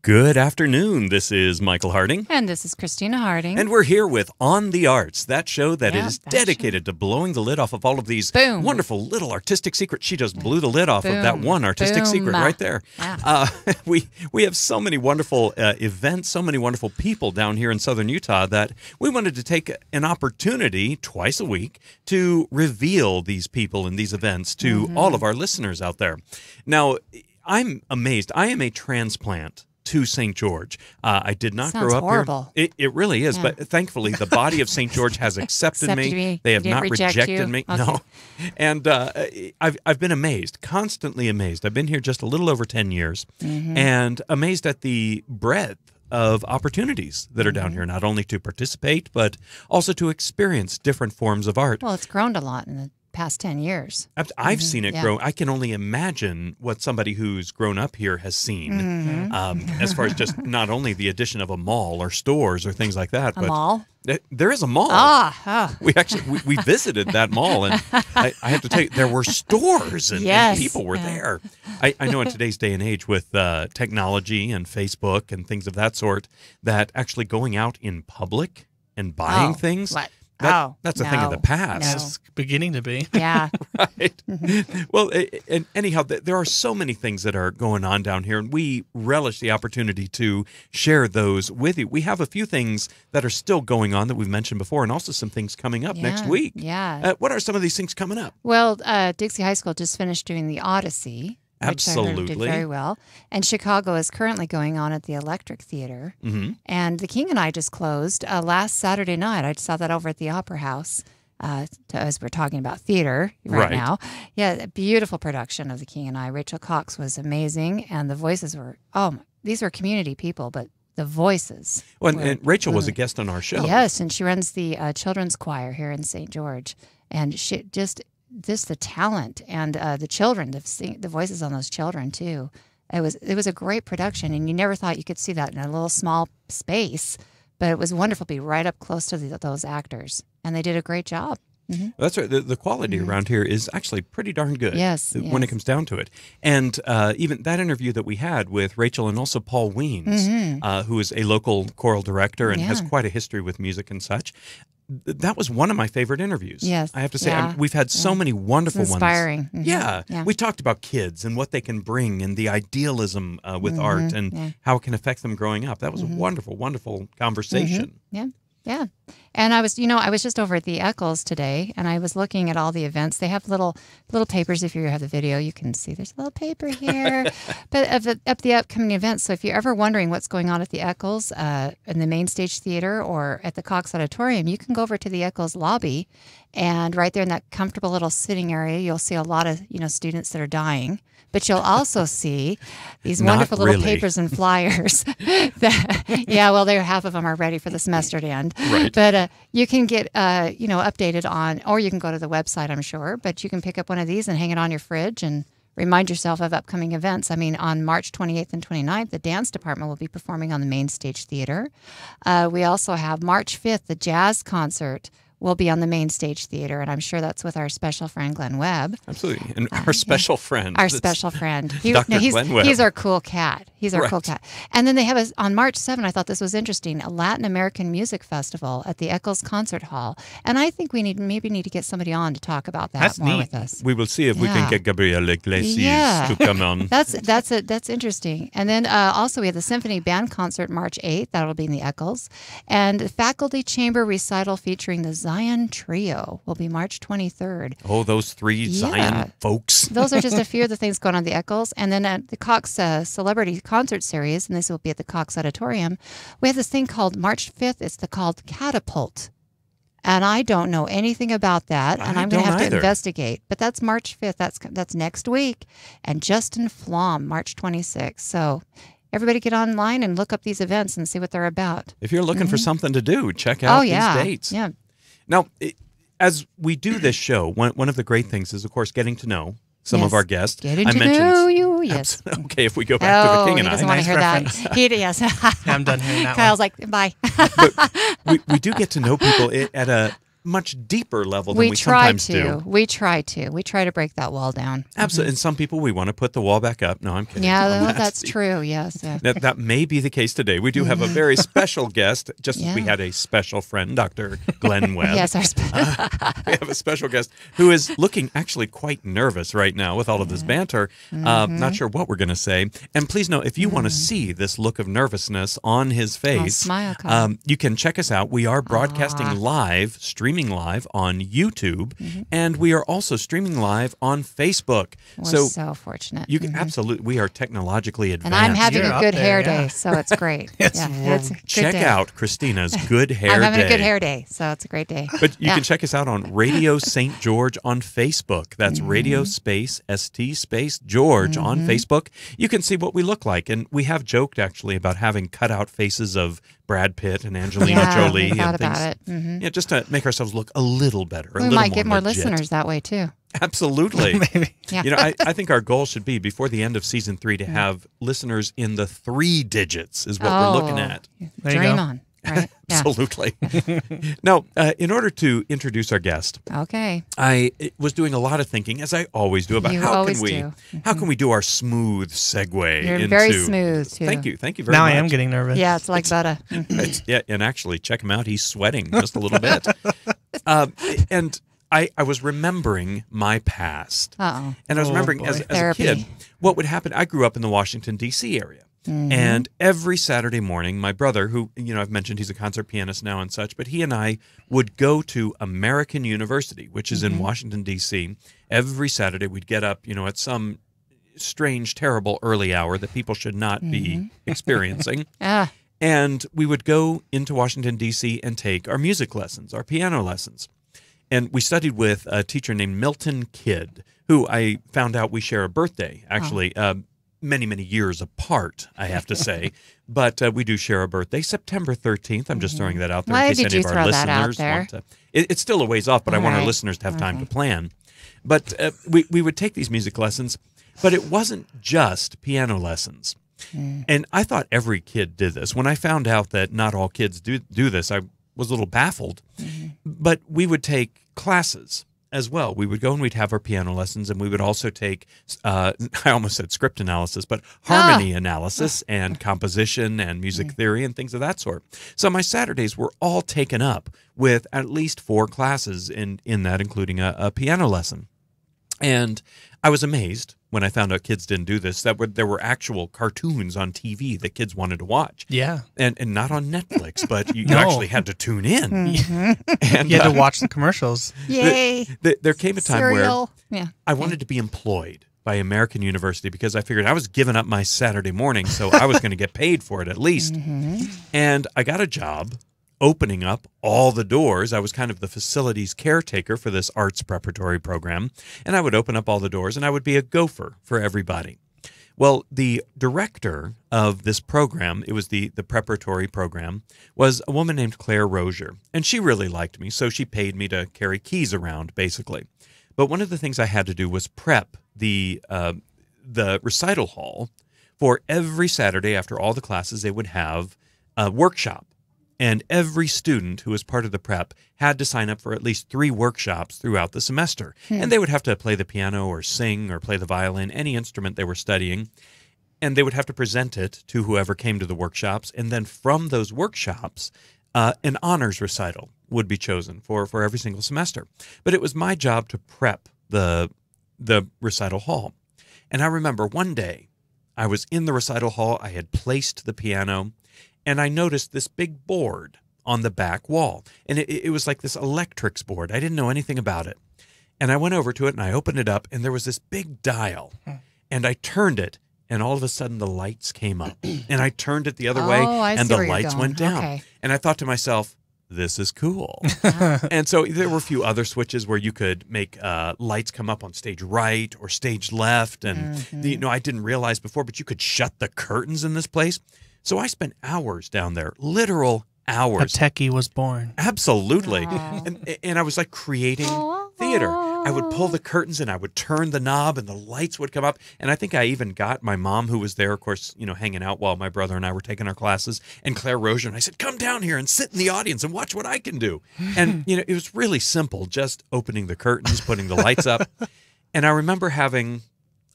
Good afternoon. This is Michael Harding. And this is Christina Harding. And we're here with On the Arts, that show that is dedicated to blowing the lid off of all of these wonderful little artistic secrets. She just blew the lid off of that one artistic secret right there. Yeah. We have so many wonderful events, so many wonderful people down here in southern Utah that we wanted to take an opportunity twice a week to reveal these people and these events to all of our listeners out there. Now, I'm amazed. I am a transplant to St. George. I did not grow up horrible. Here. It really is, but thankfully the body of St. George has accepted me. They have not rejected me. Okay. No. And I've been amazed, constantly amazed. I've been here just a little over 10 years and amazed at the breadth of opportunities that are down here, not only to participate, but also to experience different forms of art. Well, it's grown a lot in the past 10 years. I've seen it grow. I can only imagine what somebody who's grown up here has seen as far as just not only the addition of a mall or stores or things like that. A mall? There is a mall. We actually we visited that mall, and I have to tell you, there were stores and people were there. I know in today's day and age with technology and Facebook and things of that sort, that actually going out in public and buying things. That's a thing of the past. It's beginning to be. Yeah. Right. Well, and anyhow, there are so many things that are going on down here, and we relish the opportunity to share those with you. We have a few things that are still going on that we've mentioned before, and also some things coming up next week. Yeah. What are some of these things coming up? Well, Dixie High School just finished doing the Odyssey. Absolutely. Which I heard did very well. And Chicago is currently going on at the Electric Theater. And The King and I just closed last Saturday night. I saw that over at the Opera House as we're talking about theater right now. Yeah, a beautiful production of The King and I. Rachel Cox was amazing. And the voices were, these were community people, but the voices. Well, and Rachel was a guest on our show. Yes, and she runs the children's choir here in St. George. And she just the talent and the children, the voices on those children too. It was a great production, and you never thought you could see that in a little small space, but it was wonderful to be right up close to those actors, and they did a great job. That's right. The quality around here is actually pretty darn good. Yes, when it comes down to it. And even that interview that we had with Rachel and also Paul Weens, who is a local choral director and has quite a history with music and such. That was one of my favorite interviews. Yes. I have to say, we've had so many wonderful ones. Inspiring. Yeah. We talked about kids and what they can bring and the idealism with art and how it can affect them growing up. That was a wonderful, wonderful conversation. Yeah. And I was just over at the Eccles today, and I was looking at all the events. They have little papers. If you have the video, you can see there's a little paper here. But of the upcoming events, so if you're ever wondering what's going on at the Eccles, in the Main Stage Theater or at the Cox Auditorium, you can go over to the Eccles lobby, and right there in that comfortable little sitting area, you'll see a lot of students that are dying. But you'll also see these wonderful little papers and flyers. That, half of them are ready for the semester to end. Right. But you can get, updated on, or you can go to the website, I'm sure. But you can pick up one of these and hang it on your fridge and remind yourself of upcoming events. I mean, on March 28th and 29th, the dance department will be performing on the Main Stage Theater. We also have March 5th, the jazz concert will be on the Main Stage Theater, and I'm sure that's with our special friend, Glenn Webb. Absolutely. And our special friend. Our special friend. Glenn Webb. He's our cool cat. He's our cool cat. And then they have, on March 7th, I thought this was interesting, a Latin American music festival at the Eccles Concert Hall. And I think we maybe need to get somebody on to talk about that with us. We will see if we can get Gabriel Iglesias to come on. That's interesting. And then also we have the Symphony Band Concert March 8th. That'll be in the Eccles. And the Faculty Chamber Recital featuring the Zion Trio will be March 23rd. Oh, those three Zion folks. Those are just a few of the things going on at the Eccles. And then at the Cox Celebrity Concert Series, and this will be at the Cox Auditorium, we have this thing called March 5th. It's called Catapult. And I don't know anything about that, and I'm going to have to investigate. But that's March 5th. That's next week. And Justin Flom, March 26th. So everybody get online and look up these events and see what they're about. If you're looking for something to do, check out these dates. Yeah. Now, as we do this show, one of the great things is, of course, getting to know some of our guests. Getting to know you, yes. Okay, if we go back to The King and I. He doesn't want to hear that. Yes. I'm done hearing that Kyle's like, bye. But we do get to know people at a much deeper level than we sometimes do. We try to break that wall down. Absolutely. And some people, we want to put the wall back up. No, I'm kidding. Yeah, that's true. Yes. That may be the case today. We do have a very special guest, just as we had a special friend, Dr. Glenn Webb. Yes, we have a special guest who is looking actually quite nervous right now with all of this banter. Not sure what we're going to say. And please know, if you want to see this look of nervousness on his face, you can check us out. We are broadcasting live, streaming live on YouTube, and we are also streaming live on Facebook. We're so fortunate. You can absolutely, we are technologically advanced. And I'm having a good hair day, so it's great. It's a good check day. out Christina's good hair day. I'm having a good hair day, so it's a great day. But you can check us out on Radio St. George on Facebook. That's Radio Space ST Space George on Facebook. You can see what we look like, and we have joked actually about having cutout faces of Brad Pitt and Angelina Jolie and things. Yeah, just to make ourselves look a little better. We might get more listeners that way too. Absolutely. Maybe. Yeah. You know, I think our goal should be before the end of season 3 to have listeners in the 3 digits is what we're looking at. Dream on. Right? Yeah. Absolutely. Now, in order to introduce our guest, I was doing a lot of thinking, as I always do, about how can we do our smooth segue. You're very smooth too. Thank you very much. Now I am getting nervous. Yeah, it's like butter. Yeah, and actually, check him out. He's sweating just a little bit. And I was remembering my past. And I was remembering as a kid, what would happen. I grew up in the Washington, D.C. area. And every Saturday morning, my brother, who, I've mentioned he's a concert pianist now and such, but he and I would go to American University, which is in Washington, D.C. Every Saturday, we'd get up, at some strange, terrible early hour that people should not be experiencing. And we would go into Washington, D.C. and take our music lessons, our piano lessons. And we studied with a teacher named Milton Kidd, who I found out we share a birthday, actually, many, many years apart, I have to say. But we do share a birthday, September 13th. I'm just throwing that out there in case any of our listeners want to. It's still a ways off, but I want our listeners to have time to plan. But we would take these music lessons, but it wasn't just piano lessons. And I thought every kid did this. When I found out that not all kids do this, I was a little baffled. But we would take classes as well. We would go and we'd have our piano lessons, and we would also take, I almost said script analysis, but harmony analysis and composition and music theory and things of that sort. So my Saturdays were all taken up with at least 4 classes in that, including a piano lesson. And I was amazed when I found out kids didn't do this, that there were actual cartoons on TV that kids wanted to watch. Yeah. And not on Netflix, but you actually had to tune in. And you had to watch the commercials. Yay. There came a time where I wanted to be employed by American University because I figured I was giving up my Saturday morning, so I was going to get paid for it at least. And I got a job opening up all the doors. I was kind of the facilities caretaker for this arts preparatory program, and I would open up all the doors, and I would be a gopher for everybody. Well, the director of this program, it was the preparatory program, was a woman named Claire Rozier, and she really liked me, so she paid me to carry keys around, basically. But one of the things I had to do was prep the recital hall for every Saturday after all the classes. They would have a workshop. And every student who was part of the prep had to sign up for at least 3 workshops throughout the semester. And they would have to play the piano or sing or play the violin, any instrument they were studying. And they would have to present it to whoever came to the workshops. And then from those workshops, an honors recital would be chosen for every single semester. But it was my job to prep the recital hall. And I remember one day I was in the recital hall. I had placed the piano, and I noticed this big board on the back wall. And it was like this electrics board. I didn't know anything about it. And I went over to it, and I opened it up, and there was this big dial. And I turned it, and all of a sudden the lights came up. And I turned it the other way, and the lights went down. And I thought to myself, this is cool. And so there were a few other switches where you could make lights come up on stage right or stage left. And, I didn't realize before, but you could shut the curtains in this place. So I spent hours down there, literal hours. A techie was born. Absolutely. And I was like creating theater. I would pull the curtains and I would turn the knob and the lights would come up. And I think I even got my mom, who was there, of course, hanging out while my brother and I were taking our classes, and Claire Rozier. And I said, come down here and sit in the audience and watch what I can do. And, it was really simple, just opening the curtains, putting the lights up. And I remember having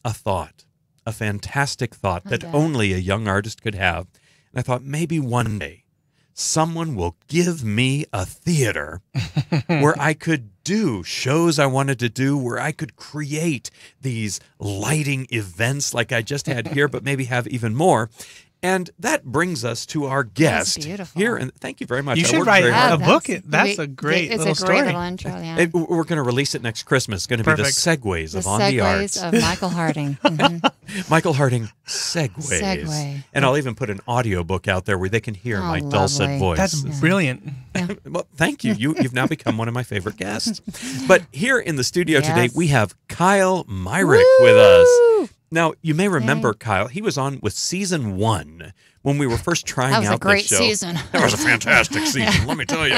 a thought, a fantastic thought that only a young artist could have. And I thought, maybe one day someone will give me a theater where I could do shows I wanted to do, where I could create these lighting events like I just had here, but maybe have even more. And that brings us to our guest here. And thank you very much. You should write a book. That's a great little story. It's a great little intro, yeah. We're going to release it next Christmas. It's going to be the Segways of On the Arts. The Segways of Michael Harding. Michael Harding, Segways. And I'll even put an audio book out there where they can hear my dulcet voice. That's brilliant. Yeah. Well, thank you. You've now become one of my favorite guests. But here in the studio today, we have Kyle Myrick with us. Now, you may remember Kyle. He was on with season 1 when we were first trying out the show. That was a great season. That was a fantastic season, let me tell you.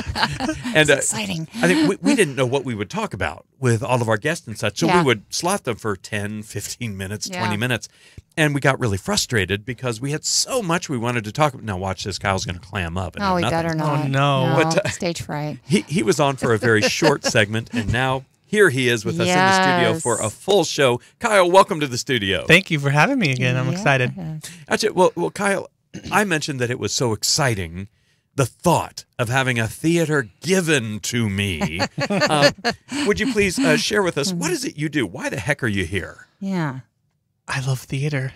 And exciting. I think we didn't know what we would talk about with all of our guests and such, so we would slot them for 10, 15 minutes, 20 minutes. And we got really frustrated because we had so much we wanted to talk about. Now, watch this. Kyle's going to clam up. And we better not. Oh, no. But, stage fright. He was on for a very short segment, and now here he is with us in the studio for a full show. Kyle, welcome to the studio. Thank you for having me again. I'm excited. Actually, well, Kyle, I mentioned that it was so exciting, the thought of having a theater given to me. Would you please share with us, what is it you do? Why the heck are you here? Yeah. I love theater.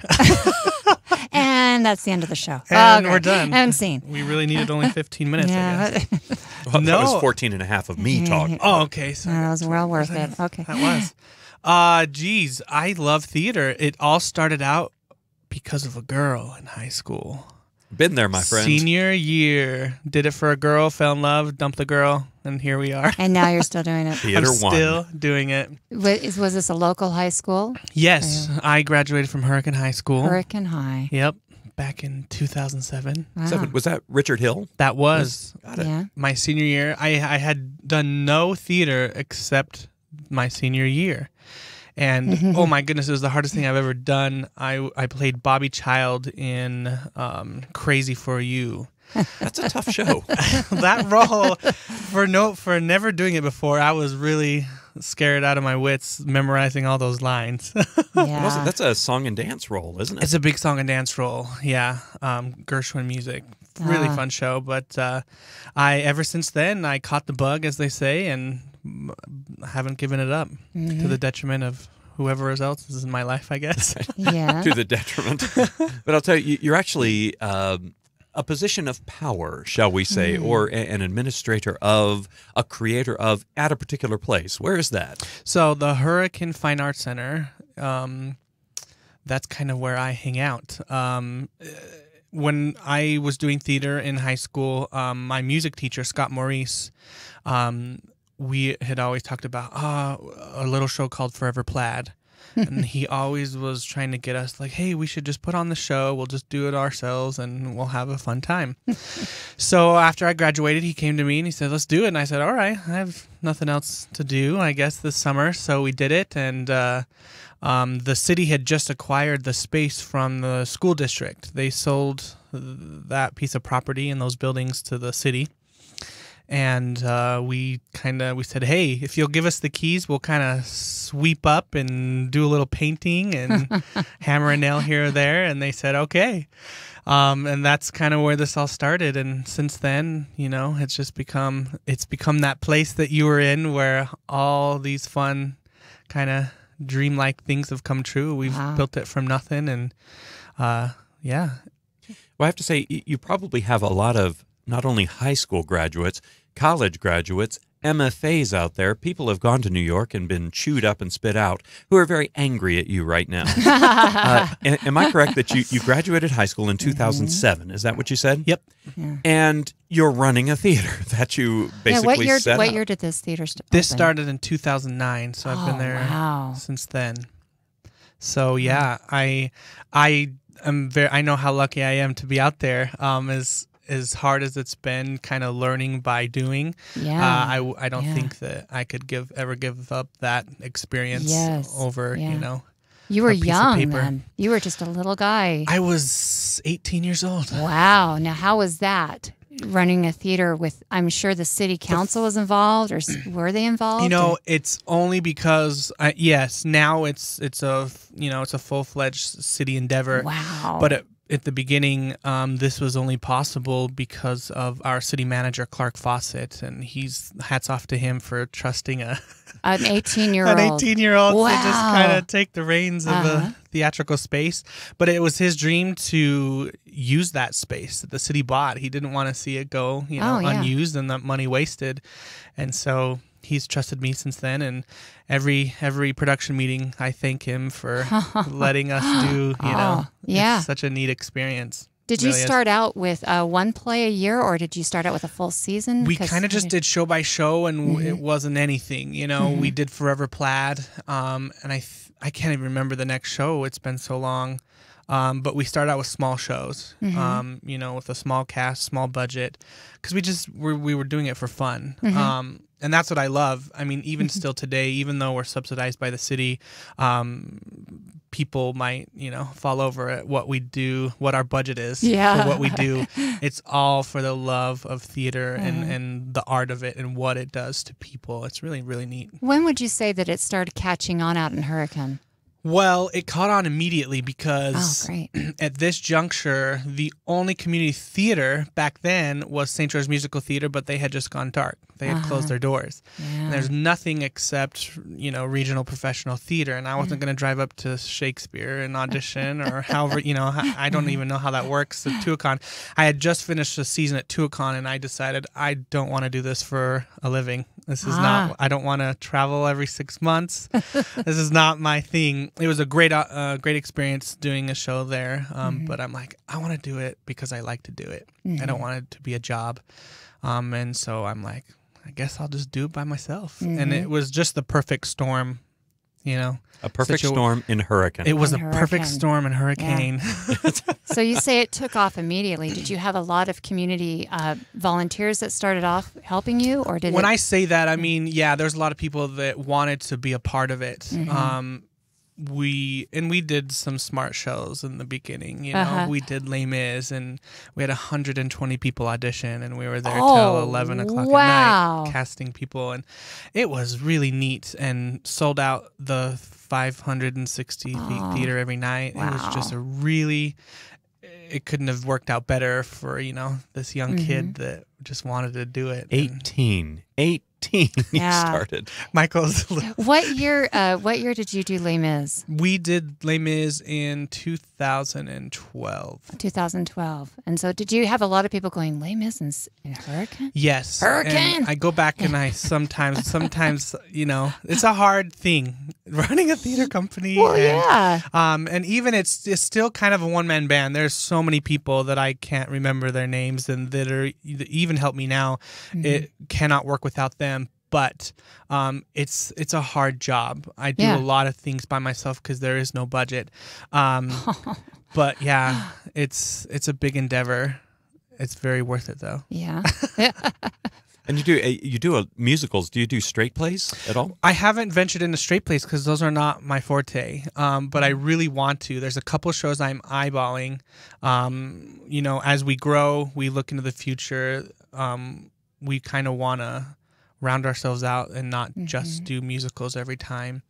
And that's the end of the show. And we're done. And scene. We really needed only 15 minutes, I guess. Well, that was 14 and a half of me talking. Oh, okay. So that was well worth it. Okay. That was. Geez, I love theater. It all started out because of a girl in high school. Been there, my friend. Senior year. Did it for a girl, fell in love, dumped the girl, and here we are. And now you're still doing it. Theater I'm still doing it. Was this a local high school? Yes. I graduated from Hurricane High School. Hurricane High. Yep. Back in 2007. Wow. Was that Richard Hill? That was. Got it. My senior year. I had done no theater except my senior year. And oh my goodness, it was the hardest thing I've ever done. I played Bobby Child in Crazy for You. That's a tough show. That role, for never doing it before, I was really scared out of my wits memorizing all those lines. Yeah. That's a song and dance role, isn't it? It's a big song and dance role, yeah. Gershwin music. Really fun show. But ever since then, I caught the bug, as they say, and haven't given it up to the detriment of whoever else is in my life, I guess. Yeah. To the detriment. But I'll tell you, you're actually a position of power, shall we say, or an administrator of, a creator of, at a particular place. Where is that? So the Hurricane Fine Arts Center, that's kind of where I hang out. When I was doing theater in high school, my music teacher, Scott Maurice, we had always talked about a little show called Forever Plaid. And he always was trying to get us like, hey, we should just put on the show. We'll just do it ourselves and we'll have a fun time. So after I graduated, he came to me and he said, let's do it. And I said, all right, I have nothing else to do, I guess, this summer. So we did it. And the city had just acquired the space from the school district. They sold that piece of property and those buildings to the city. And we said, hey, if you'll give us the keys, we'll kind of sweep up and do a little painting and hammer a nail here or there. And they said, okay. And that's kind of where this all started. And since then, it's become that place that you were in where all these fun kind of dreamlike things have come true. We've built it from nothing. And yeah. Well, I have to say, you probably have a lot of not only high school graduates, college graduates, MFAs out there. People have gone to New York and been chewed up and spit out who are very angry at you right now. Am I correct that you graduated high school in 2007? Is that what you said? Yep. Yeah. And you're running a theater that you basically set up. What year did this theater start? This started in 2009, so I've been there since then. So yeah, I know how lucky I am to be out there. as hard as it's been kind of learning by doing, I don't think that I could ever give up that experience over, you know, you were young then. You were just a little guy. I was 18 years old. Wow. Now, how was that? Running a theater with, I'm sure the city council was involved, or were they involved? You know, it's only because yes, now it's a full-fledged city endeavor. Wow. But at the beginning, this was only possible because of our city manager, Clark Fawcett, and hats off to him for trusting an 18-year-old to just kind of take the reins of a theatrical space. But it was his dream to use that space that the city bought. He didn't want to see it go, unused and that money wasted. And so he's trusted me since then, and every production meeting I thank him for letting us do, it's such a neat experience. Did you start out with one play a year, or did you start out with a full season? We kind of just did show by show, and it wasn't anything. You know, we did Forever Plaid, and I can't even remember the next show. It's been so long. But we started out with small shows, you know, with a small cast, small budget, because we were doing it for fun. And that's what I love. I mean, even still today, even though we're subsidized by the city, people might, you know, fall over at what we do, what our budget is for what we do. It's all for the love of theater and the art of it and what it does to people. It's really, really neat. When would you say that it started catching on out in Hurricane? Well, it caught on immediately because at this juncture, the only community theater back then was St. George Musical Theater, but they had just gone dark. They had closed their doors. And there's nothing except, you know, regional professional theater. And I wasn't going to drive up to Shakespeare and audition or however, you know, I don't even know how that works at Tuacahn. I had just finished a season at Tuacahn, and I decided I don't want to do this for a living. This is not, I don't want to travel every 6 months. This is not my thing. It was a great experience doing a show there. But I'm like, I want to do it because I like to do it. I don't want it to be a job. And so I'm like, I guess I'll just do it by myself. And it was just the perfect storm, you know. A perfect storm in Hurricane. It was a perfect storm in Hurricane. Yeah. So you say it took off immediately. Did you have a lot of community volunteers that started off helping you, or did when I say that, I mean, yeah, there's a lot of people that wanted to be a part of it. We did some smart shows in the beginning. You know, we did Les Mis, and we had 120 people audition, and we were there till 11 o'clock at night casting people, and it was really neat. And sold out the 560 seat theater every night. It was just a really. It couldn't have worked out better for, you know, this young kid that just wanted to do it. 18 you started. Michael's. What year did you do Les Mis? We did Les Mis in 2012. 2012. And so did you have a lot of people going, Les Mis in Hurricane? Yes. Hurricane? And I go back and I sometimes, you know, it's a hard thing running a theater company. Well, yeah. And even it's still kind of a one-man band. There's so many people that I can't remember their names and that even help me now. It cannot work without them. But it's a hard job. I do a lot of things by myself because there is no budget. But yeah, it's a big endeavor. It's very worth it though. Yeah. And you do musicals. Do you do straight plays at all? I haven't ventured into straight plays because those are not my forte. But I really want to. There's a couple shows I'm eyeballing. You know, as we grow, we look into the future. We kind of want to round ourselves out and not just do musicals every time.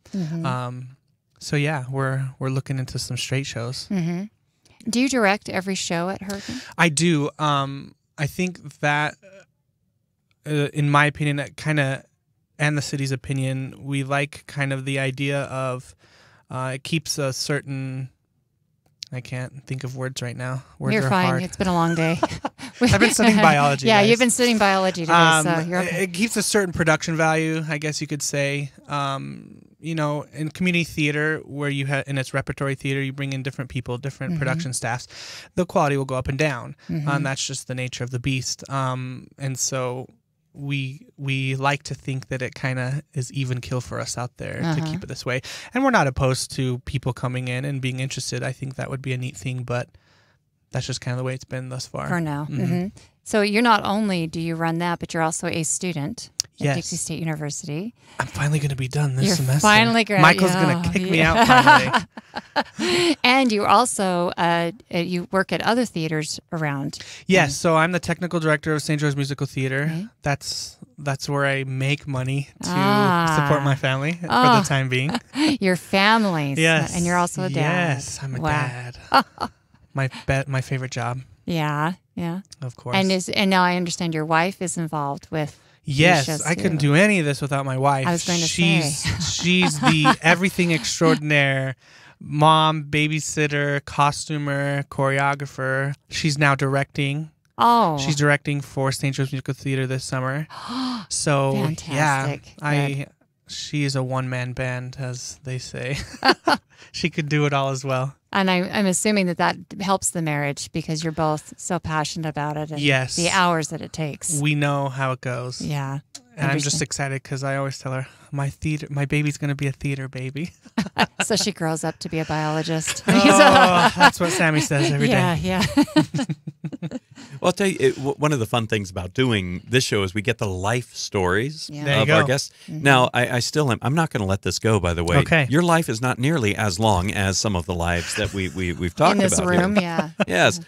So yeah, we're looking into some straight shows. Do you direct every show at Hurricane? I do. I think that, in my opinion, that kind of, and the city's opinion, we like kind of the idea of it keeps a certain. I can't think of words right now. Words You're are fine. hard. It's been a long day. I've been studying biology. Yeah, guys. you've been studying biology today, so you're okay. It keeps a certain production value, I guess you could say. You know, in community theater, where you have in its repertory theater, you bring in different people, different production staffs. The quality will go up and down, and that's just the nature of the beast. And so we like to think that it kind of is even kill for us out there to keep it this way. And we're not opposed to people coming in and being interested. I think that would be a neat thing, but that's just kind of the way it's been thus far. For now. So you're not only do you run that, but you're also a student at Yes. Dixie State University. I'm finally going to be done this You're semester. finally Michael's going to kick me out finally. And you also you work at other theaters around. Yes, so I'm the technical director of St. Joe's Musical Theater. Okay. That's where I make money to support my family for the time being. Your families. Yes. And you're also a dad. Yes, I'm a dad. My favorite job, Yeah, yeah. of course. And now I understand your wife is involved with these yes, shows I too. couldn't do any of this without my wife. I was going to she's say. she's the everything extraordinaire. Mom, babysitter, costumer, choreographer. She's now directing. Oh. She's directing for St. Joe's Musical Theater this summer. So Fantastic. yeah, she is a one-man band, as they say. She could do it all as well. And I'm assuming that helps the marriage because you're both so passionate about it. And Yes. the hours that it takes. We know how it goes. Yeah. And I'm just excited because I always tell her my baby's going to be a theater baby. So she grows up to be a biologist. Oh, that's what Sammy says every day. Yeah. Well, I'll tell you, one of the fun things about doing this show is we get the life stories Yeah. of our guests. Now, I still am. I'm not going to let this go, by the way. Okay. Your life is not nearly as long as some of the lives that we've talked In this about room, here. yeah. Yes.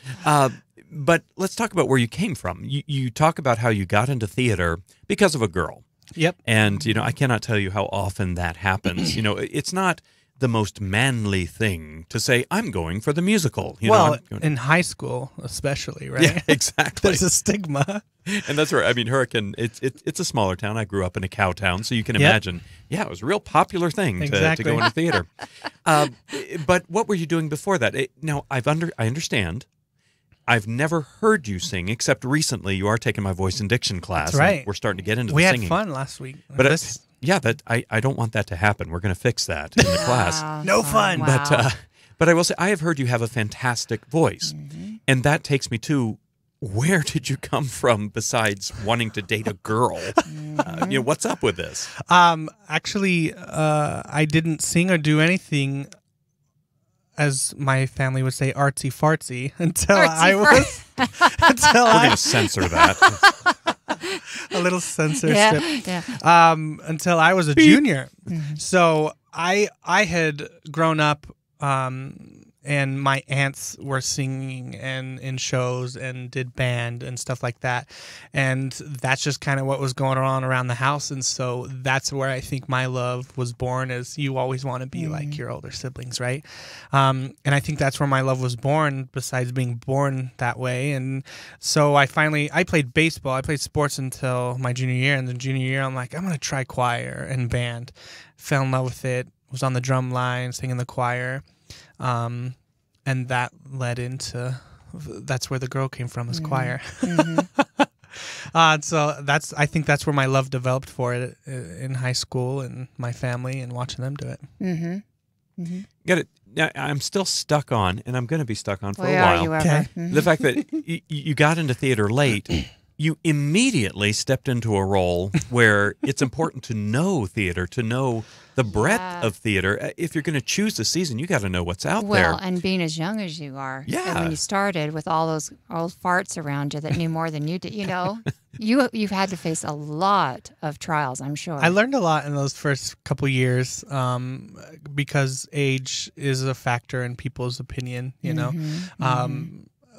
But let's talk about where you came from. You talk about how you got into theater because of a girl. Yep. And, I cannot tell you how often that happens. It's not the most manly thing to say, I'm going for the musical. In high school especially, right? Yeah, exactly. There's a stigma. And that's where, Hurricane, it's a smaller town. I grew up in a cow town, so you can imagine, it was a real popular thing to go into theater. But what were you doing before that? Now, I understand. I've never heard you sing, except recently you are taking my voice and diction class. That's right. And we're starting to get into We the had singing. fun last week. But I don't want that to happen. We're going to fix that in the class. No fun. Wow. But I will say, I have heard you have a fantastic voice. And that takes me to, where did you come from besides wanting to date a girl? What's up with this? Actually, I didn't sing or do anything, as my family would say, artsy fartsy until We're going to censor that. a little censorship. Yeah. Until I was a junior. So I had grown up and my aunts were singing and in shows and did band and stuff like that. And that's just kind of what was going on around the house. And so that's where I think my love was born, is you always want to be like your older siblings, right? And I think that's where my love was born, besides being born that way. And so I played baseball. I played sports until my junior year. And then junior year, I'm like, I'm going to try choir and band. Fell in love with it. Was on the drum line, singing the choir. And that led into, that's where the girl came from, is choir. So I think that's where my love developed for it in high school, and my family, and watching them do it. Got it. Now, I'm still stuck on, and I'm going to be stuck on for a Are while. you ever? The fact that you got into theater late, you immediately stepped into a role where it's important to know theater, to know the breadth of theater. If you're going to choose a season, you got to know what's out there. Well, and being as young as you are, Yeah. and when you started with all those old farts around you that knew more than you did, you've had to face a lot of trials, I'm sure. I learned a lot in those first couple years, because age is a factor in people's opinion,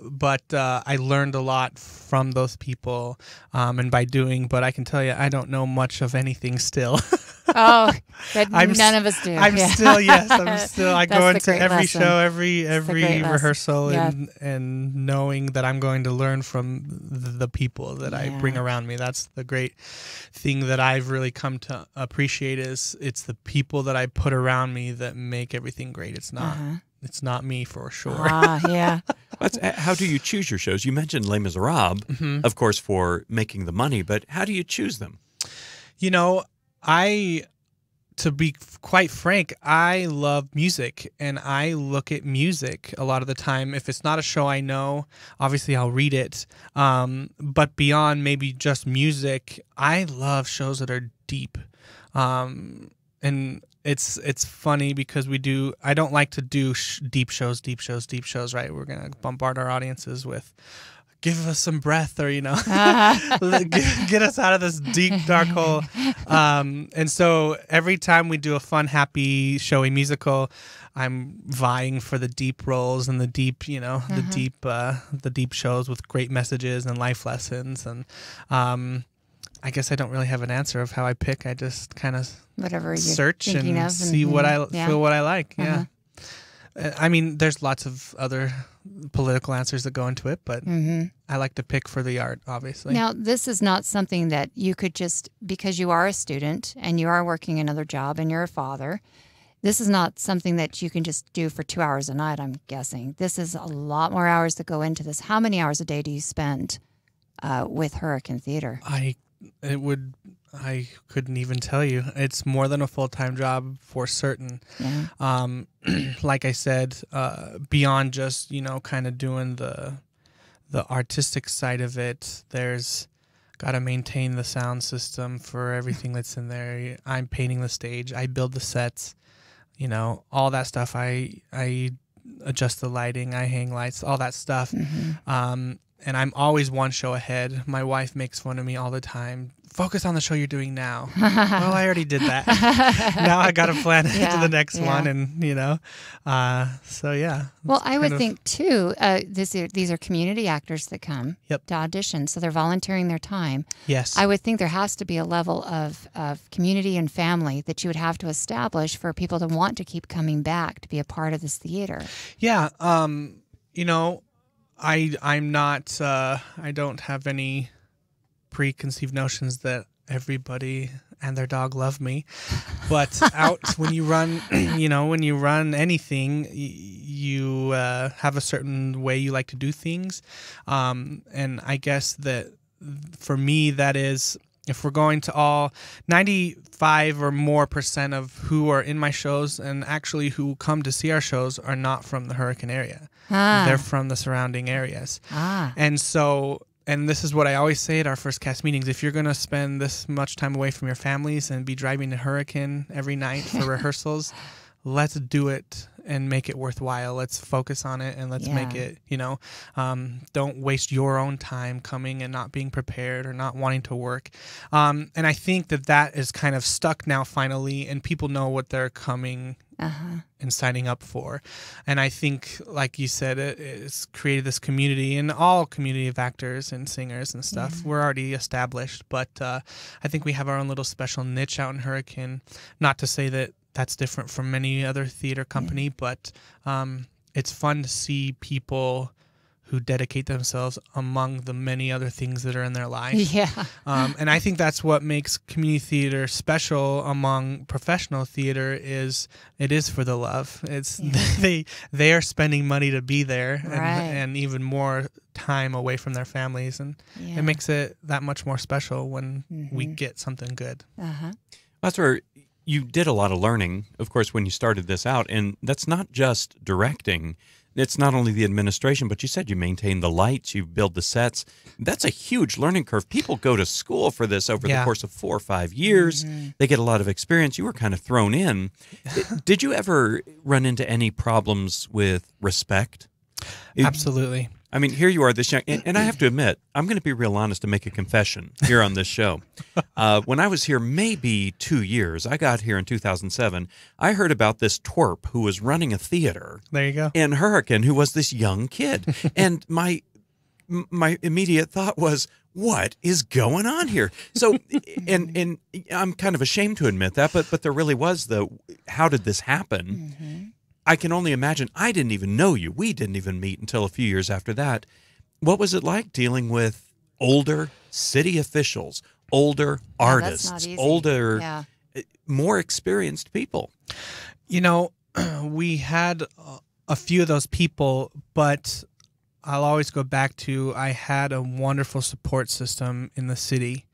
but I learned a lot from those people, and by doing. But I can tell you, I don't know much of anything still. Oh, but none of us do. I'm still. I go That's the into great every lesson. show, every great lesson. rehearsal, Yeah. and knowing that I'm going to learn from the people that I bring around me. That's the great thing that I've really come to appreciate, is it's the people that I put around me that make everything great. It's not. It's not me, for sure. Yeah. How do you choose your shows? You mentioned Les Miserables, of course, for making the money, but how do you choose them? To be quite frank, I love music, and I look at music a lot of the time. If it's not a show I know, obviously I'll read it. But beyond maybe just music, I love shows that are deep. And it's funny because I don't like to do deep shows, right? We're going to bombard our audiences with give us some breath, or, get us out of this deep, dark hole. And so every time we do a fun, happy, showy musical, I'm vying for the deep roles and the deep, the deep shows with great messages and life lessons. And I guess I don't really have an answer of how I pick. I just kind of search and see what I feel, what I like. Yeah. I mean, there's lots of other political answers that go into it, but I like to pick for the art, obviously. Now, this is not something that you could just, because you are a student and you are working another job and you're a father, this is not something that you can just do for 2 hours a night, I'm guessing. This is a lot more hours that go into this. How many hours a day do you spend with Hurricane Theater? I couldn't even tell you. It's more than a full-time job for certain. Yeah. Like I said, beyond just, kind of doing the artistic side of it, there's got to maintain the sound system for everything that's in there. I'm painting the stage. I build the sets, all that stuff. I adjust the lighting. I hang lights, all that stuff. And I'm always one show ahead. My wife makes fun of me all the time. Focus on the show you're doing now. Well, I already did that. Now I got to plan into the next one, and so yeah. Well, I would think too. These are community actors that come to audition, so they're volunteering their time. Yes, I would think there has to be a level of community and family that you would have to establish for people to want to keep coming back to be a part of this theater. Yeah, I'm not. I don't have any preconceived notions that everybody and their dog love me, but when you run, when you run anything, you have a certain way you like to do things, and I guess that for me, that is, if we're going to all 95 or more % of who are in my shows and actually who come to see our shows are not from the Hurricane area. They're from the surrounding areas. And so, and this is what I always say at our first cast meetings: if you're going to spend this much time away from your families and be driving to Hurricane every night for rehearsals, let's do it and make it worthwhile. Let's focus on it and let's make it, don't waste your own time coming and not being prepared or not wanting to work. And I think that is kind of stuck now finally, and people know what they're coming and signing up for. And I think, like you said, it's created this community, and all community of actors and singers and stuff. We're already established, but I think we have our own little special niche out in Hurricane. Not to say that that's different from any other theater company, but it's fun to see people who dedicate themselves among the many other things that are in their life. And I think that's what makes community theater special among professional theater. Is it is for the love. It's they are spending money to be there, and even more time away from their families, and it makes it that much more special when we get something good. That's where you did a lot of learning, of course, when you started this out, and that's not just directing. It's not only the administration, but you said you maintain the lights, you build the sets. That's a huge learning curve. People go to school for this over the course of 4 or 5 years. They get a lot of experience. You were kind of thrown in. Did you ever run into any problems with respect? Absolutely. I mean, here you are, this young, and I have to admit, I'm going to be real honest and make a confession here on this show. When I was here maybe 2 years, I got here in 2007, I heard about this twerp who was running a theater. There you go. In Hurricane, who was this young kid. And my immediate thought was, what is going on here? So, and I'm kind of ashamed to admit that, but there really was how did this happen? I can only imagine. I didn't even know you. We didn't even meet until a few years after that. What was it like dealing with older city officials, older artists, older, more experienced people? We had a few of those people, but I'll always go back to, I had a wonderful support system in the city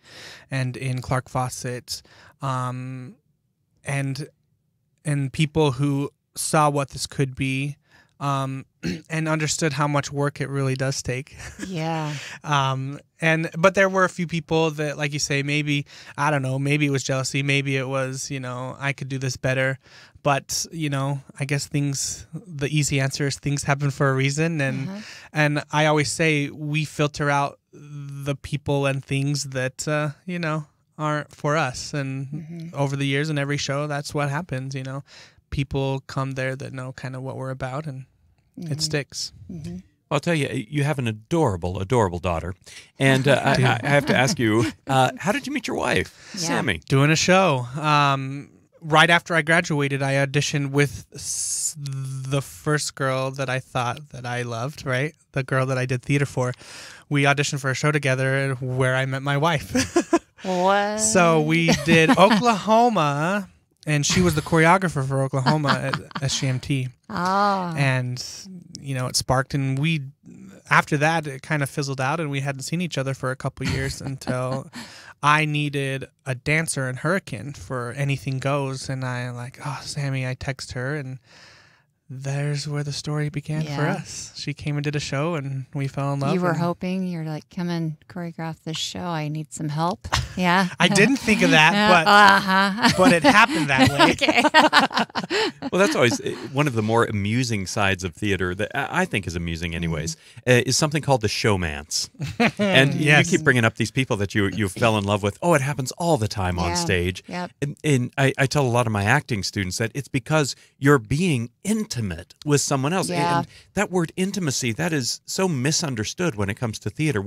and in Clark Fawcett, and people who saw what this could be, and understood how much work it really does take. Yeah. But there were a few people that, like you say, maybe, I don't know, maybe it was jealousy, maybe it was, I could do this better. But, I guess the easy answer is things happen for a reason. And I always say we filter out the people and things that, aren't for us. And over the years in every show, that's what happens, People come there that know kind of what we're about, and it sticks. Well, I'll tell you, you have an adorable, adorable daughter. And I have to ask you, how did you meet your wife, Sammy? Doing a show. Right after I graduated, I auditioned with the first girl that I thought that I loved, right? The girl that I did theater for. We auditioned for a show together where I met my wife. What? So we did Oklahoma, and she was the choreographer for Oklahoma at SGMT. Oh. And, it sparked, and after that, it kind of fizzled out, and we hadn't seen each other for a couple years until I needed a dancer in Hurricane for Anything Goes. And Sammy, I text her, and there's where the story began for us. She came and did a show, and we fell in love. You were hoping, you're like, come and choreograph this show. I need some help. Yeah. I didn't think of that, but it happened that way. Okay. Well, that's always one of the more amusing sides of theater that I think is amusing anyways, is something called the Showmance. And you keep bringing up these people that you fell in love with. Oh, it happens all the time on stage. Yep. And I tell a lot of my acting students that it's because you're being intimate with someone else. Yeah. And that word intimacy, that is so misunderstood when it comes to theater.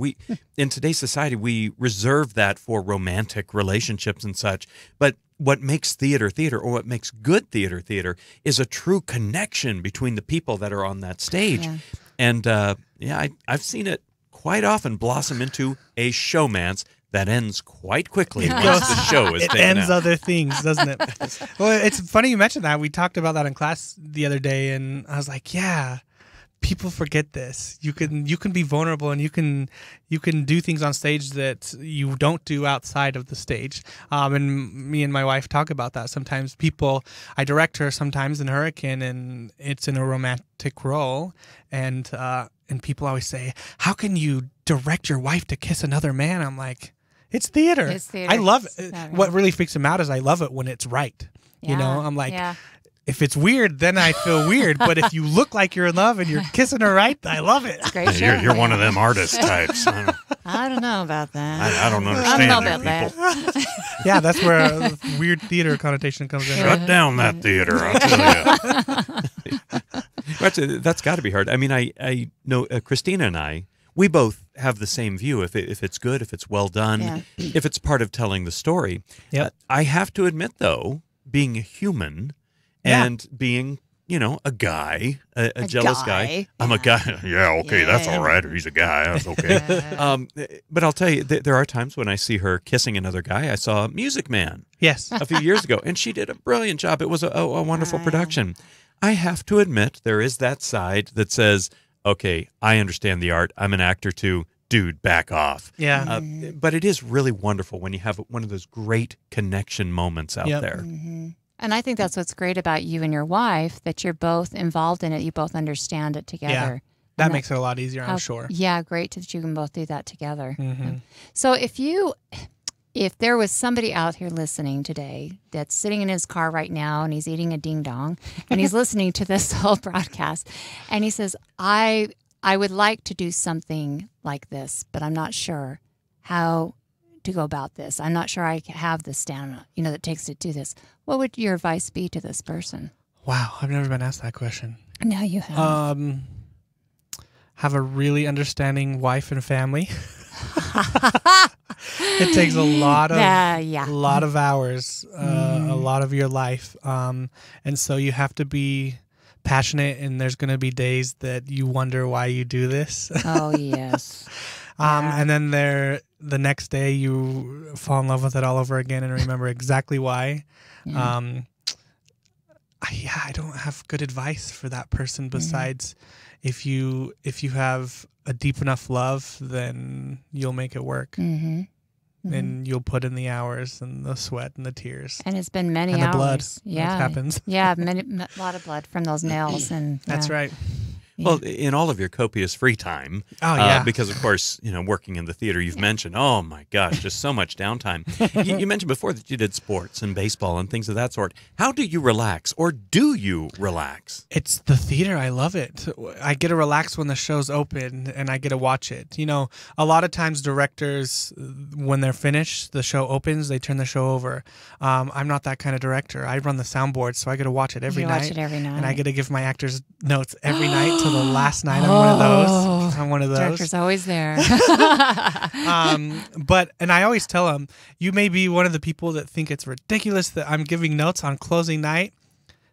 In today's society, we reserve that for romantic relationships and such. But what makes theater theater, or what makes good theater is a true connection between the people that are on that stage. Yeah. And I've seen it quite often blossom into a showmance that ends quite quickly once the show is taken out. It ends other things, doesn't it? Well, it's funny you mentioned that. We talked about that in class the other day, and I was like, yeah, people forget this. You can be vulnerable, and you can do things on stage that you don't do outside of the stage. And me and my wife talk about that. Sometimes I direct her sometimes in Hurricane, and it's in a romantic role, and people always say, how can you direct your wife to kiss another man? I'm like, it's theater. It's theater. I love it. What really freaks him out is I love it when it's right. I'm like, if it's weird, then I feel weird. But if you look like you're in love and you're kissing her right, I love it. It's great show. You're one of them artist types. I don't know about that. I don't understand I don't know about people. Yeah, that's where a weird theater connotation comes in. Shut down that theater, I'll tell you. That's got to be hard. I mean, I know Christina and I, we both have the same view. If it's good, if it's well done, if it's part of telling the story. Yep. I have to admit, though, being a human and being, a guy, a jealous guy. I'm a guy. Yeah, okay, that's all right. He's a guy. That's okay. But I'll tell you, there are times when I see her kissing another guy. I saw Music Man a few years ago, and she did a brilliant job. It was a wonderful production. I have to admit, there is that side that says, okay, I understand the art. I'm an actor too. Dude, back off. Yeah. But it is really wonderful when you have one of those great connection moments out there. Mm-hmm. And I think that's what's great about you and your wife, that you're both involved in it. You both understand it together. Yeah. That makes it a lot easier, I'm sure. Yeah, great that you can both do that together. Mm-hmm. So if there was somebody out here listening today that's sitting in his car right now and he's eating a ding dong and he's listening to this whole broadcast and he says, I would like to do something like this, but I'm not sure how to go about this. I'm not sure I have the stamina, that it takes to do this. What would your advice be to this person? Wow, I've never been asked that question. Now you have. Have a really understanding wife and family. It takes a lot of hours, a lot of your life, and so you have to be passionate. And there's going to be days that you wonder why you do this. Oh yes. And then the next day you fall in love with it all over again and remember exactly why. Yeah. I don't have good advice for that person besides if you have a deep enough love, then you'll make it work. Mm-hmm. Mm-hmm. And you'll put in the hours and the sweat and the tears. And it's been many and hours. The blood. Yeah. That happens. Yeah, a lot of blood from those nails. And That's right. Well, in all of your copious free time. Oh, yeah. Because, of course, working in the theater, you've mentioned, oh, my gosh, just so much downtime. You mentioned before that you did sports and baseball and things of that sort. How do you relax, or do you relax? It's the theater. I love it. I get to relax when the show's open, and I get to watch it. A lot of times directors, when they're finished, the show opens, they turn the show over. I'm not that kind of director. I run the soundboard, so I get to watch it every night. And I get to give my actors notes every night till the last night. I'm one of those. Director's always there. And I always tell them, you may be one of the people that think it's ridiculous that I'm giving notes on closing night.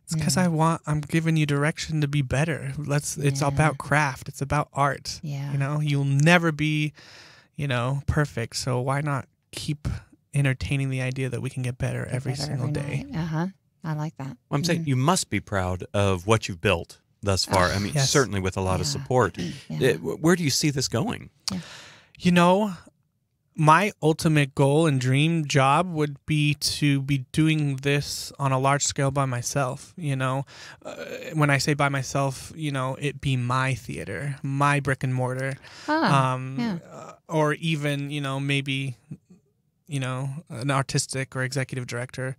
It's because I'm giving you direction to be better. It's about craft. It's about art. Yeah. You'll never be, perfect. So why not keep entertaining the idea that we can get better every single day? I like that. Well, I'm saying you must be proud of what you've built thus far. I mean, certainly with a lot of support. Where do you see this going? My ultimate goal and dream job would be to be doing this on a large scale by myself. When I say by myself, it be my theater, my brick and mortar, or even, maybe, an artistic or executive director.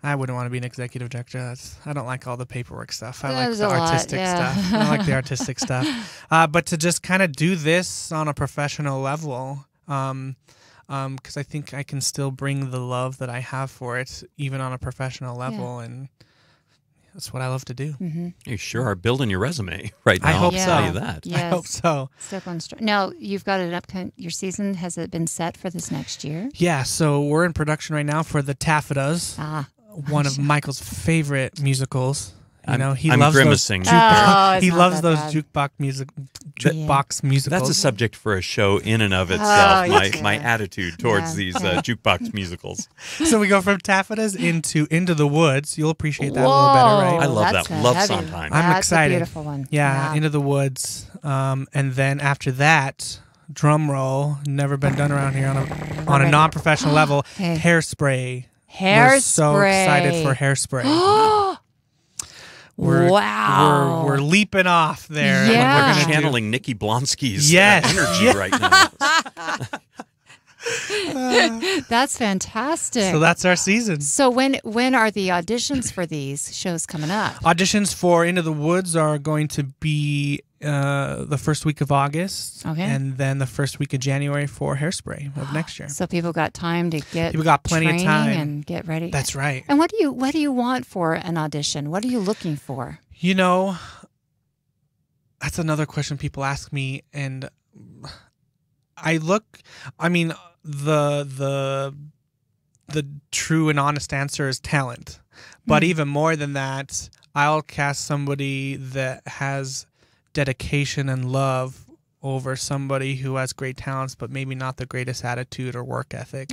I wouldn't want to be an executive director. I don't like all the paperwork stuff. I like the artistic stuff. I like the artistic stuff. But to just kind of do this on a professional level, because I think I can still bring the love that I have for it, even on a professional level, and that's what I love to do. You sure are building your resume right now. I hope so. I'll tell you that. Yes. I hope so. Step on strong. Now, you've got an upcoming, your season, has it been set for this next year? Yeah, so we're in production right now for The Taffetas, one of Michael's favorite musicals. He loves grimacing. He loves those jukebox musicals. That's a subject for a show in and of itself. My attitude towards these jukebox musicals. So we go from Taffetas into the Woods. You'll appreciate that a little better, right? I love that. Love Sondheim. I'm excited. That's a beautiful one. Yeah, Into the Woods. And then after that, drum roll, never been done around here on a non-professional level. Hairspray. We're so excited for Hairspray. We're leaping off there. Yeah. We're going to channeling Nikki Blonsky's energy right now. That's fantastic. So that's our season. So when are the auditions for these shows coming up? Auditions for Into the Woods are going to be the first week of August, and then the first week of January for Hairspray of next year. So people got time to get plenty of time and get ready. That's right. And what do you want for an audition? What are you looking for? That's another question people ask me, and the true and honest answer is talent. But even more than that, I'll cast somebody that has dedication and love over somebody who has great talents but maybe not the greatest attitude or work ethic.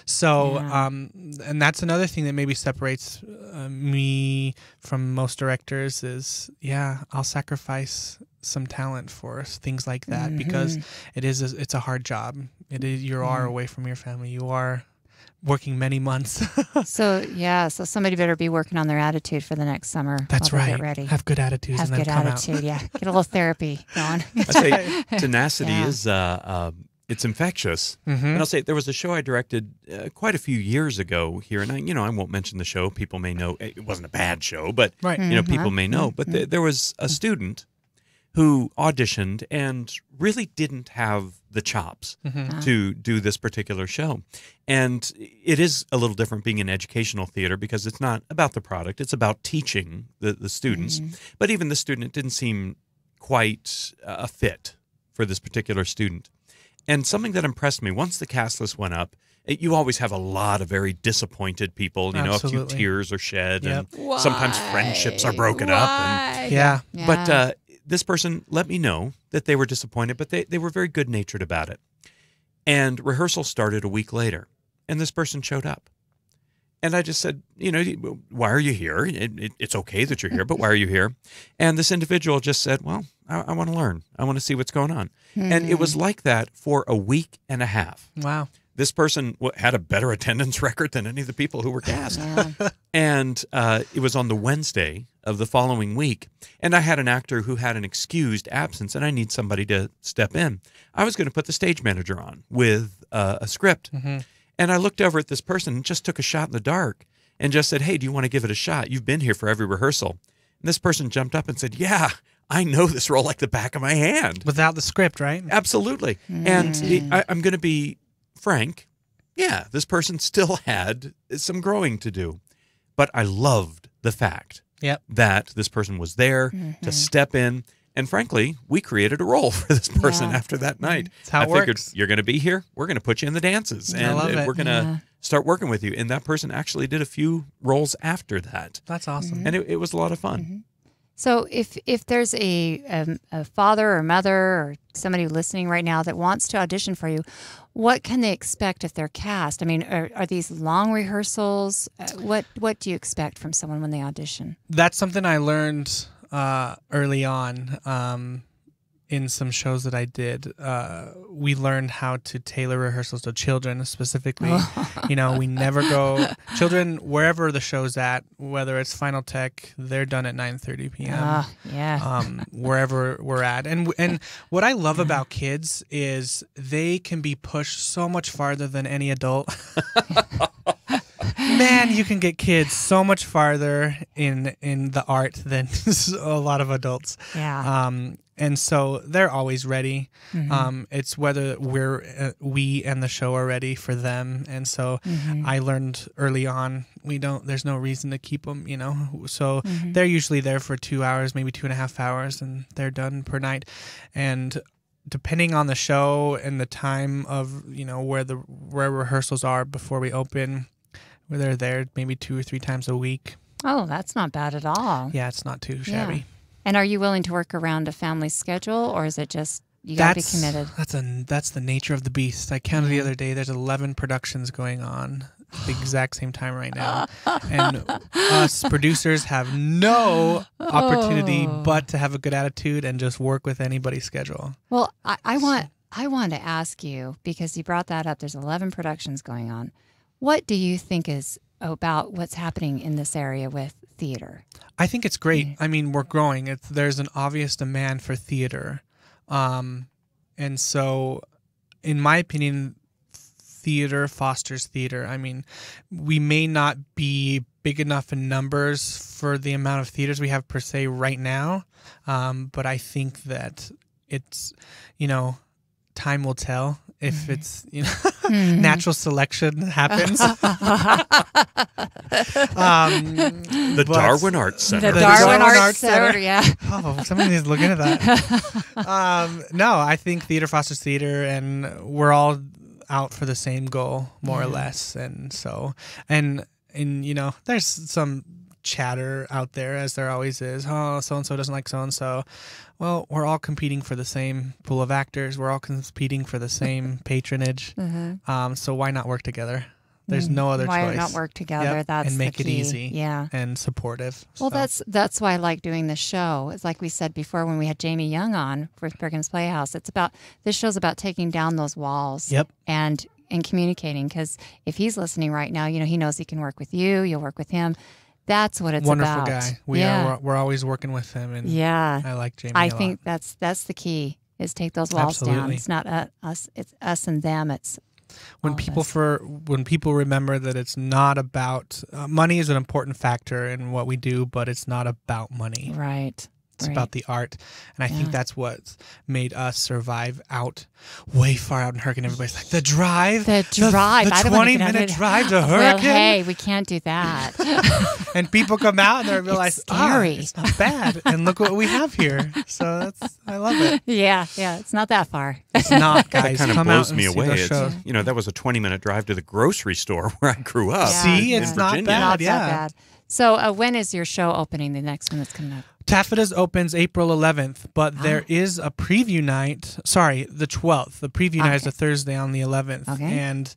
So and that's another thing that maybe separates me from most directors is I'll sacrifice some talent for things like that because it's a hard job. You are away from your family. You are working many months. So somebody better be working on their attitude for the next summer. That's right. Get ready. Have good attitudes. Have and good then come attitude. out. Get a little therapy going. I say tenacity is it's infectious. And I'll say there was a show I directed quite a few years ago here, and I won't mention the show. People may know it wasn't a bad show, but people may know. But there was a student who auditioned and really didn't have the chops to do this particular show. And it is a little different being in educational theater because it's not about the product, it's about teaching the students. But even the student, it didn't seem quite a fit for this particular student. And something that impressed me, once the cast list went up, you always have a lot of very disappointed people. A few tears are shed, and sometimes friendships are broken up. And, But this person let me know that they were disappointed, but they were very good-natured about it. And rehearsal started a week later, and this person showed up. And I just said, why are you here? It's okay that you're here, but why are you here? And this individual just said, well, I want to learn. I want to see what's going on. And it was like that for a week and a half. Wow. This person had a better attendance record than any of the people who were cast. And it was on the Wednesday of the following week. And I had an actor who had an excused absence, and I need somebody to step in. I was going to put the stage manager on with a script. And I looked over at this person and just took a shot in the dark and just said, hey, do you want to give it a shot? You've been here for every rehearsal. And this person jumped up and said, yeah, I know this role like the back of my hand. Without the script, right? Absolutely. And I'm going to be frank. Yeah, this person still had some growing to do. But I loved the fact that this person was there to step in. And frankly, we created a role for this person after that night. That's how it figured, works. you're going to be here. We're going to put you in the dances. And we're going to start working with you. And that person actually did a few roles after that. That's awesome. And it was a lot of fun. So if there's a father or mother or somebody listening right now that wants to audition for you, what can they expect if they're cast? I mean, are these long rehearsals? What do you expect from someone when they audition? That's something I learned early on in some shows that I did. We learned how to tailor rehearsals to children specifically. You know, we never go children wherever the show's at, whether it's Final Tech, they're done at 9:30 p.m. Wherever we're at. And what I love about kids is they can be pushed so much farther than any adult. Man, you can get kids so much farther in the art than a lot of adults. And so they're always ready. It's whether we and the show are ready for them. And so I learned early on, there's no reason to keep them, you know. So they're usually there for 2 hours, maybe 2.5 hours, and they're done per night. And depending on the show and the time of, you know, where rehearsals are before we open, where they're there maybe 2 or 3 times a week. Oh, that's not bad at all. Yeah, it's not too shabby. And are you willing to work around a family schedule, or is it just you got to be committed? That's the nature of the beast. I counted the other day. There's 11 productions going on at the exact same time right now, and us producers have no opportunity but to have a good attitude and just work with anybody's schedule. Well, I want to ask you, because you brought that up. There's 11 productions going on. What do you think is about what's happening in this area with theater? I think it's great. I mean, we're growing. There's an obvious demand for theater. And so, in my opinion, theater fosters theater. I mean, we may not be big enough in numbers for the amount of theaters we have per se right now, but I think that it's, you know, time will tell if it's, you know, natural selection happens. The Darwin Arts Center. The Darwin Arts Center, yeah. Oh, somebody needs to look into that. No, I think theater fosters theater, and we're all out for the same goal, more or less. And so, and you know, there's some chatter out there, as there always is. Oh, so-and-so doesn't like so-and-so. Well, we're all competing for the same pool of actors. We're all competing for the same patronage. So why not work together? There's no other choice. Why not work together? That's and make the it key. easy and supportive. Well, that's why I like doing this show. It's like we said before when we had Jamie Young on for Brigham's Playhouse. This show's about taking down those walls and communicating, because if he's listening right now, you know, he knows he can work with you, you'll work with him. That's what it's Wonderful about. Guy. We're always working with him, and I like Jamie. I think that's the key, is take those walls down. It's not us; it's us and them. It's when people remember that it's not about money is an important factor in what we do, but it's not about money. Right. It's about the art. And I think that's what's made us survive way far out in Hurricane. Everybody's like, the drive. The 20-minute drive to Hurricane. Well, hey, we can't do that. And people come out and they realize, it's scary. It's not bad. And look what we have here. So I love it. Yeah, it's not that far. It's not, guys. That kind of blows me away. You know, that was a 20-minute drive to the grocery store where I grew up. See, it's not bad. Not that bad. So when is your show opening, the next one that's coming up? Taffeta's opens April 11th, but there is a preview night. Sorry, the 12th. The preview night is a Thursday on the 11th. Okay. And,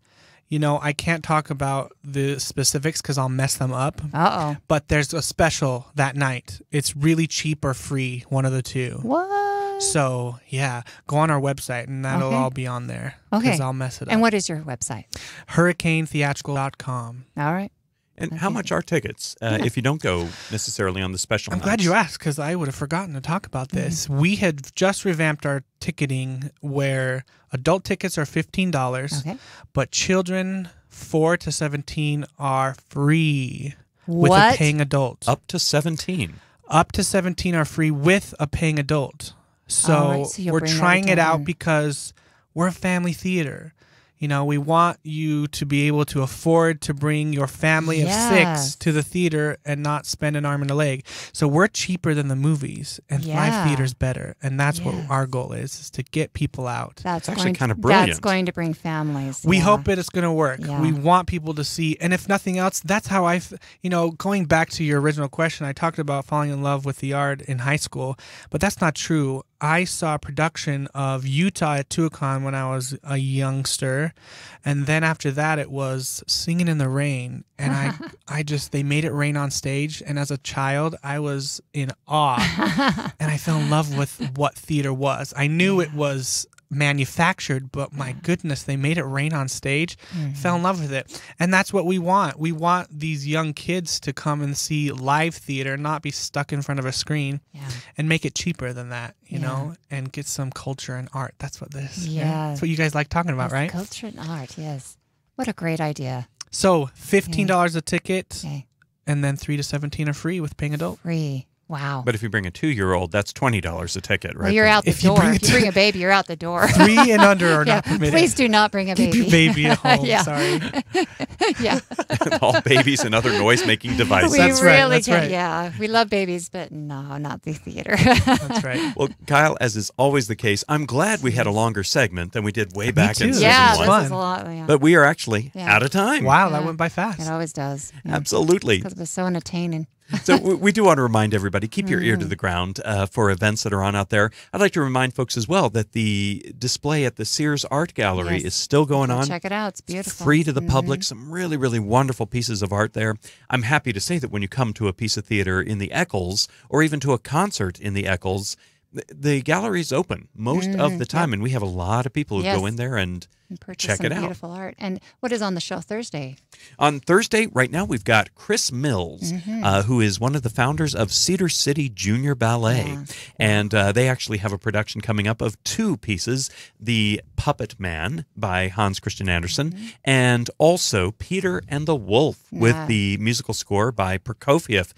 you know, I can't talk about the specifics because I'll mess them up. Uh-oh. But there's a special that night. It's really cheap or free, one of the two. What? So, yeah, go on our website, and that'll all be on there. Okay. Because I'll mess it up. And what is your website? HurricaneTheatrical.com. All right. And how much are tickets if you don't go necessarily on the special I'm glad you asked, because I would have forgotten to talk about this. We had just revamped our ticketing where adult tickets are $15, but children 4 to 17 are free with a paying adult. Up to 17. Up to 17 are free with a paying adult. So we're trying it out because we're a family theater. You know, we want you to be able to afford to bring your family of 6 to the theater and not spend an arm and a leg. So we're cheaper than the movies, and 5 theaters better. And that's what our goal is to get people out. That's actually kind of brilliant. That's going to bring families. We hope it's going to work. Yeah. We want people to see. And if nothing else, that's how going back to your original question, I talked about falling in love with the art in high school, but that's not true. I saw a production of Utah at Tuacahn when I was a youngster, and then after that it was Singing in the Rain, and they made it rain on stage, and as a child I was in awe, and I fell in love with what theater was. I knew it was manufactured, but my goodness, they made it rain on stage. Fell in love with it. And that's what we want. We want these young kids to come and see live theater, not be stuck in front of a screen, and make it cheaper than that, you know, and get some culture and art. That's what this that's what you guys like talking about, right? Culture and art, yes. What a great idea. So $15 a ticket, and then 3 to 17 are free with paying adult. Free. Wow. But if you bring a 2-year-old, that's $20 a ticket, right? Well, you're out the door. If you bring a baby, you're out the door. 3 and under are not permitted. Please do not bring a baby. Keep your baby at home. Sorry. All babies and other noise-making devices. That's right. Yeah. We love babies, but no, not the theater. That's right. Well, Kyle, as is always the case, I'm glad we had a longer segment than we did way back in season 1. Yeah, this is a lot. But we are actually out of time. Wow, that went by fast. It always does. Absolutely. Because it was so entertaining. So we do want to remind everybody, keep your ear to the ground for events that are on out there. I'd like to remind folks as well that the display at the Sears Art Gallery is still going on. Check it out. It's beautiful. It's free to the public. Some really, really wonderful pieces of art there. I'm happy to say that when you come to a piece of theater in the Eccles or even to a concert in the Eccles, the gallery is open most of the time, and we have a lot of people who go in there and check it out. Beautiful art. And what is on the show Thursday? On Thursday, right now, we've got Chris Mills, who is one of the founders of Cedar City Junior Ballet. And they actually have a production coming up of 2 pieces, The Puppet Man by Hans Christian Andersen, and also Peter and the Wolf with the musical score by Prokofiev.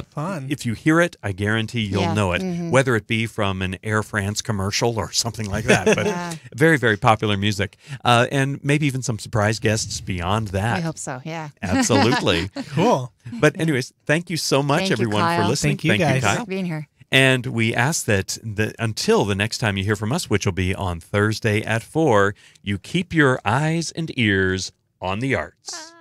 Fun. If you hear it, I guarantee you'll know it, whether it be from an Air France commercial or something like that. But very, very popular music. And maybe even some surprise guests beyond that. I hope so, yeah. Absolutely. Cool. But anyways, thank you so much, everyone, for listening. Thank you guys. Kyle. Thanks for being here. And we ask that until the next time you hear from us, which will be on Thursday at 4, you keep your eyes and ears on the arts.